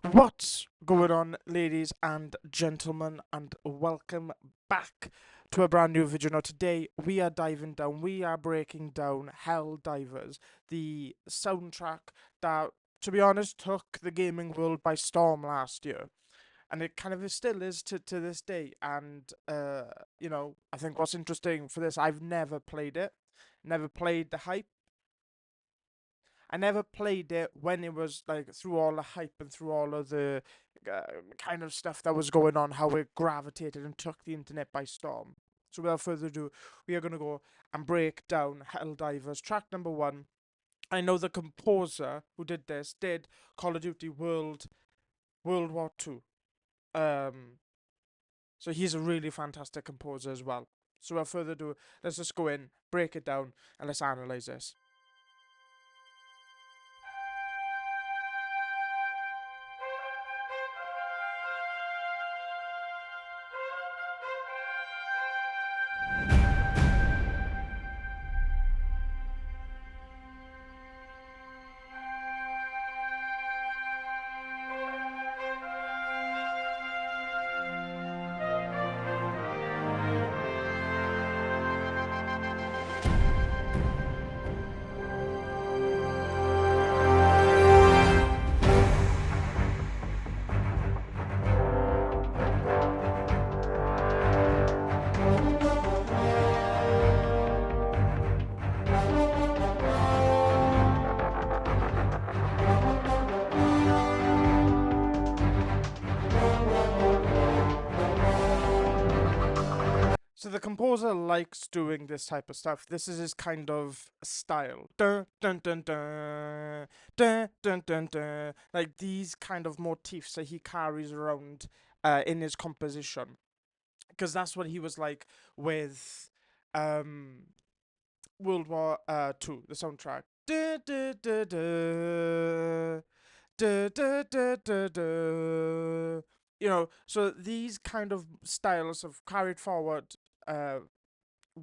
What's going on, ladies and gentlemen, and welcome back to a brand new video. Now, today we are breaking down Helldivers, the soundtrack that, to be honest, took the gaming world by storm last year. And it kind of still is to this day. And, I think what's interesting for this, I've never played it, never played the hype. I never played it when it was like through all the hype and through all of the uh, kind of stuff that was going on, how it gravitated and took the internet by storm. So without further ado, we are going to go and break down Helldivers track number one. I know the composer who did this did Call of Duty World War Two. So he's a really fantastic composer as well. So without further ado, let's just go in, break it down, and let's analyze this. So the composer likes doing this type of stuff. This is his kind of style. Dun dun dun dun dun dun dun dun. Like these kind of motifs that he carries around in his composition, because that's what he was like with World War Two, the soundtrack. Du, du, du, du. Du, du, du, du, du. So these kind of styles have carried forward uh,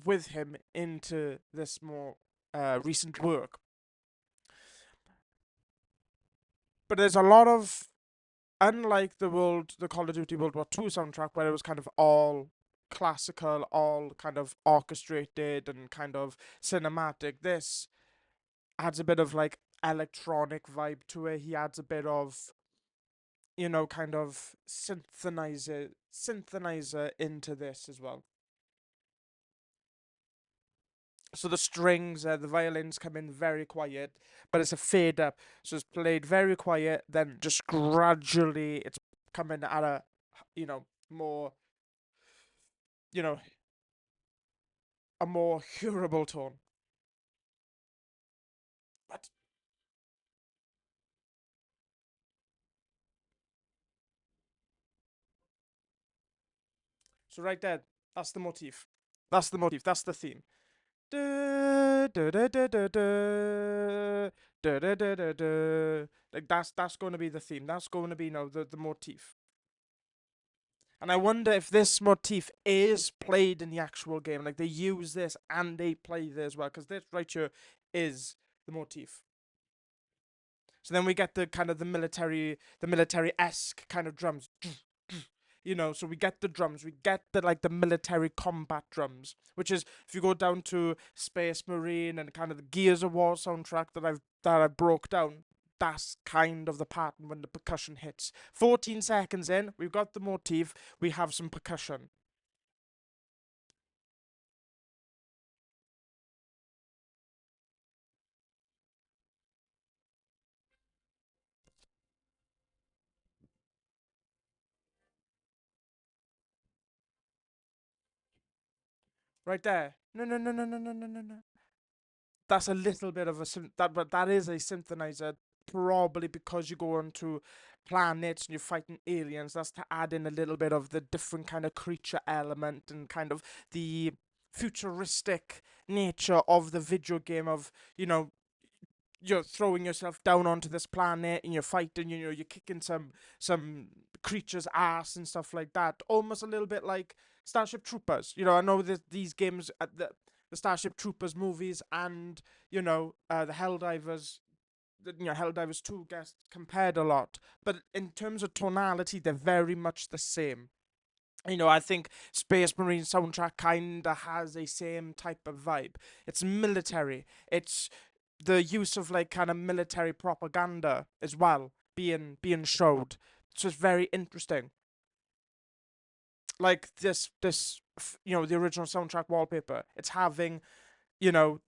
with him into this more recent work. But there's a lot of, unlike the Call of Duty World War Two soundtrack, where it was kind of all classical, all kind of orchestrated and kind of cinematic. This adds a bit of like electronic vibe to it. He adds a bit of, kind of synthenizer into this as well. So the strings, the violins come in very quiet, but it's a fade up. So it's played very quiet, then just gradually it's coming at a, more, you know, a more hearable tone. But so right there, that's the motif. That's the motif. That's the theme. Da, da, da, da, da, da, da, da, da, da, da. Like that's going to be the theme. That's going to be the motif. And I wonder if this motif is played in the actual game. Like they use this and they play this as well, because this right here is the motif. So then we get the kind of the military-esque kind of drums. So we get the drums, we get the military combat drums, which is, if you go down to Space Marine and kind of the Gears of War soundtrack that I broke down, that's kind of the pattern when the percussion hits. 14 seconds in, we've got the motif, we have some percussion. Right there. No, no, no, no, no, no, no, no, no. That's a little bit of but that is a synthenizer, probably because you go onto planets and you're fighting aliens. That's to add in a little bit of the different kind of creature element and kind of the futuristic nature of the video game of, you're throwing yourself down onto this planet and you're fighting, you're kicking some creature's ass and stuff like that. Almost a little bit like Starship Troopers. I know that these games, the Starship Troopers movies and the Helldivers, Helldivers 2 gets compared a lot, but in terms of tonality, they're very much the same. I think Space Marine soundtrack kinda has a same type of vibe. It's military. It's the use of like kind of military propaganda as well being showed. So it's very interesting. Like the original soundtrack wallpaper. It's having the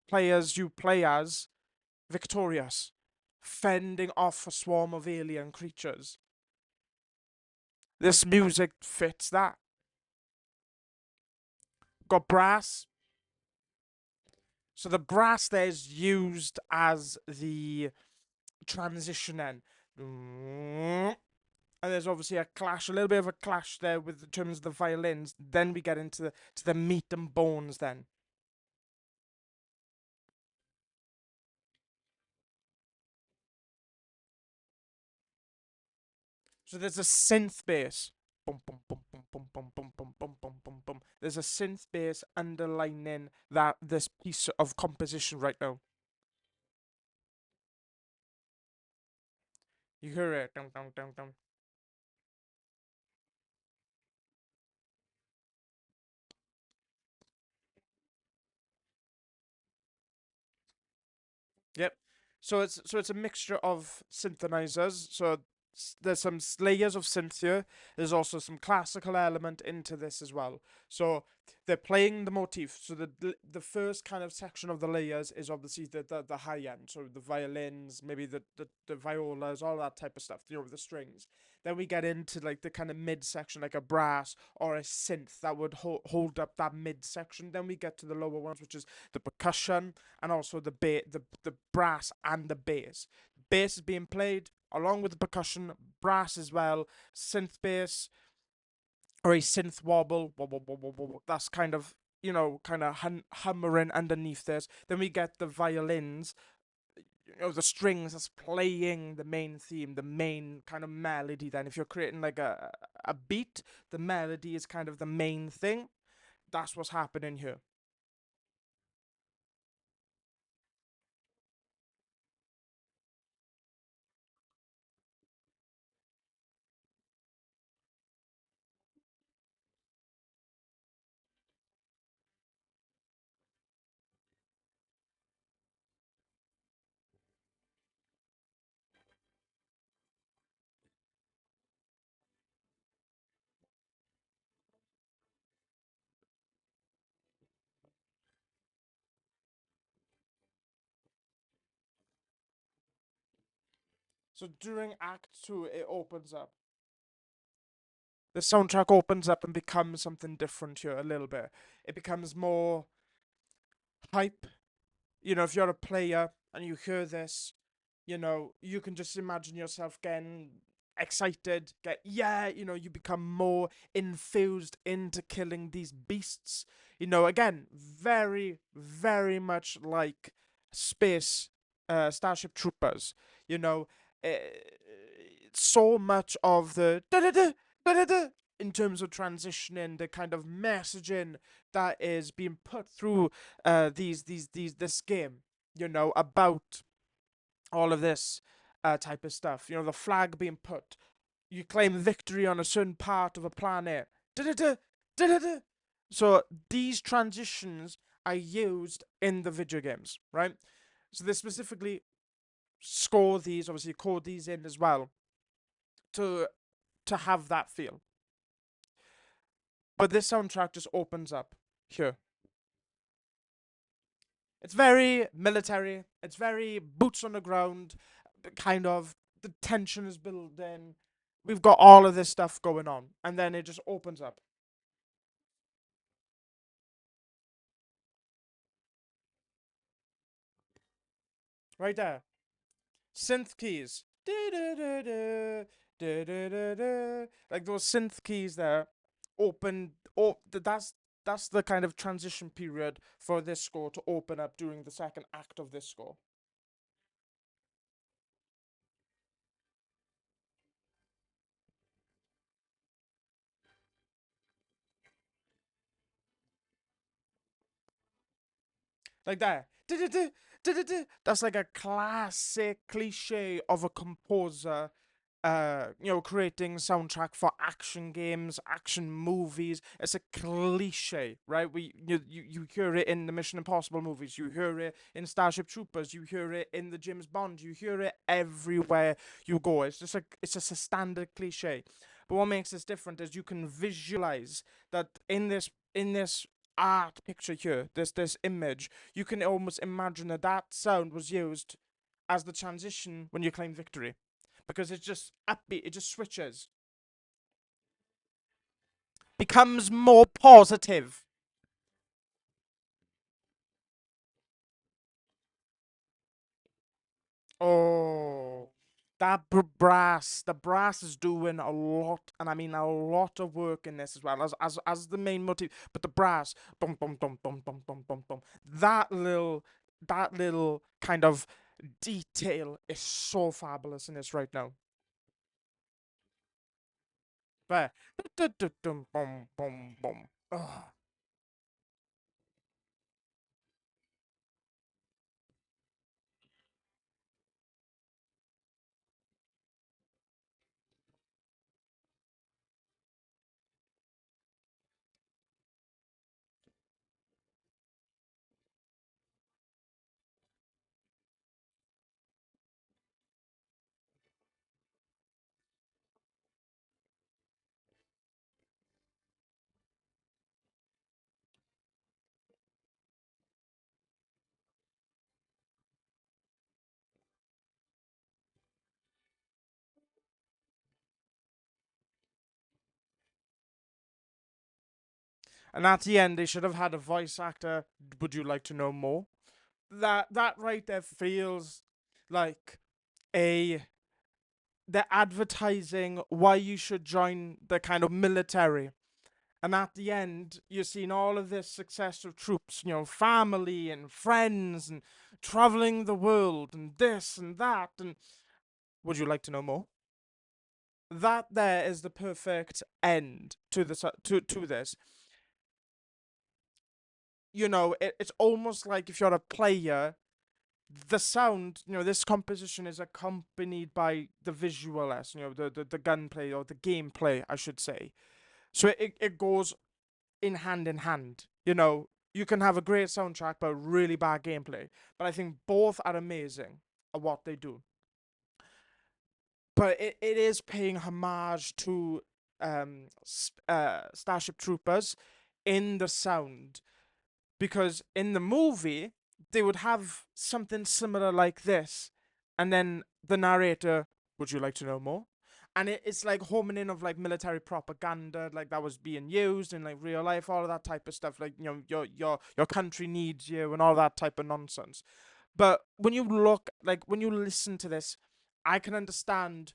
players you play as victorious, fending off a swarm of alien creatures. This music fits that. Got brass. So the brass there is used as the transition end. And there's obviously a clash, a little bit of a clash there with in terms of the violins. Then we get into the meat and bones then. So there's a synth bass. Boom, boom, boom, boom, boom, boom, boom, boom, boom, boom, boom, boom. There's a synth bass underlining that this piece of composition right now. You hear it. Dum, dum, dum, dum. Yep. So it's a mixture of synthesizers. So there's some layers of synth here. There's also some classical element into this as well. So they're playing the motif. So the first kind of section of the layers is obviously the high end. So the violins, maybe the violas, all that type of stuff. The strings. Then we get into like the kind of mid section, like a brass or a synth that would hold up that mid section. Then we get to the lower ones, which is the percussion and also the brass and the bass. Bass is being played along with the percussion, brass as well, synth bass or a synth wobble. That's kind of hummering underneath this. Then we get the violins, the strings that's playing the main theme, the main kind of melody. Then, if you're creating like a beat, the melody is kind of the main thing. That's what's happening here. So during Act Two, it opens up. The soundtrack opens up and becomes something different here a little bit. It becomes more hype. If you're a player and you hear this, you can just imagine yourself getting excited, you become more infused into killing these beasts. Again, very, very much like space Starship Troopers. You know, uh, so much of the da-da-da, da-da-da, in terms of transitioning, the kind of messaging that is being put through these this game, about all of this type of stuff. The flag being put. You claim victory on a certain part of a planet. Da-da-da, da-da-da. So these transitions are used in the video games, right? So they specifically score these, obviously code these in as well to have that feel. But this soundtrack just opens up here. It's very military. It's very boots on the ground. Kind of the tension is built in. We've got all of this stuff going on, and then it just opens up right there. Synth keys, like those synth keys there. Open. Oh, that's the kind of transition period for this score to open up during the second act of this score. Like that. That's like a classic cliche of a composer, creating soundtrack for action games, action movies. It's a cliche, right? You hear it in the Mission Impossible movies, you hear it in Starship Troopers, you hear it in the James Bond, you hear it everywhere you go. It's just a standard cliche. But what makes this different is you can visualize that in this art picture here, this image, you can almost imagine that sound was used as the transition when you claim victory, because it's just upbeat. It just switches, becomes more positive. Oh, the brass is doing a lot, and I mean a lot of work in this as well as the main motif. But the brass, dum dum dum dum dum dum dum dum, that little kind of detail is so fabulous in this right now. But dum bum bum bum. Ugh. And at the end, they should have had a voice actor. Would you like to know more? That right there feels like a they're advertising why you should join the kind of military. And at the end, you're seeing all of this success of troops, family and friends and traveling the world and this and that. And would you like to know more? That there is the perfect end to this. It's almost like if you're a player, the sound, this composition is accompanied by the visual as, the gunplay or the gameplay, I should say. So it goes in hand. You can have a great soundtrack but really bad gameplay. But I think both are amazing at what they do. But it is paying homage to Starship Troopers in the sound, because in the movie they would have something similar like this, and then the narrator, would you like to know more? And it's like homing in of like military propaganda, like that was being used in like real life, all of that type of stuff, like your country needs you and all that type of nonsense. But when you listen to this, I can understand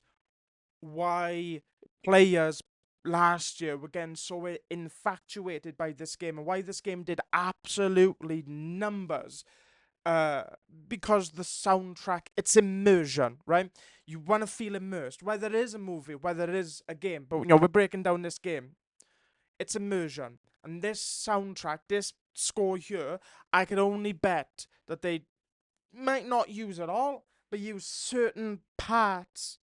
why players last year were getting so infatuated by this game, and why this game did absolutely numbers. Uh, because the soundtrack, it's immersion, right? You want to feel immersed, whether it is a movie, whether it is a game. But we're breaking down this game. It's immersion, and this soundtrack, this score here, I can only bet that they might not use it all, but use certain parts.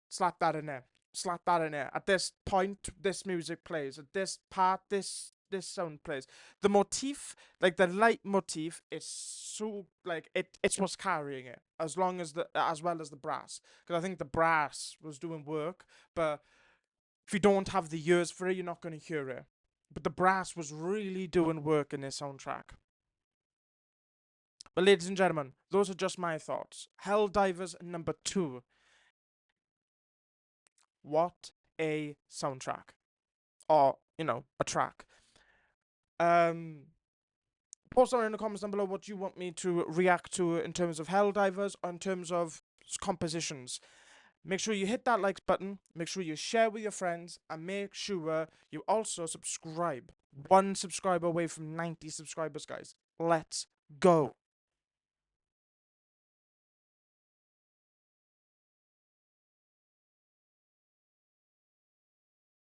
Slap that in there. Slap that in there. At this point, this music plays. At this part, this sound plays. The motif, like the light motif, is so like it's what's carrying it. As well as the brass, because I think the brass was doing work, but if you don't have the ears for it, you're not going to hear it. But the brass was really doing work in this soundtrack. But ladies and gentlemen, those are just my thoughts. Helldivers number 2. What a soundtrack. Or, a track. Post down in the comments down below what you want me to react to in terms of Helldivers or in terms of compositions. Make sure you hit that like button, make sure you share with your friends, and make sure you also subscribe. 1 subscriber away from 90 subscribers, guys. Let's go.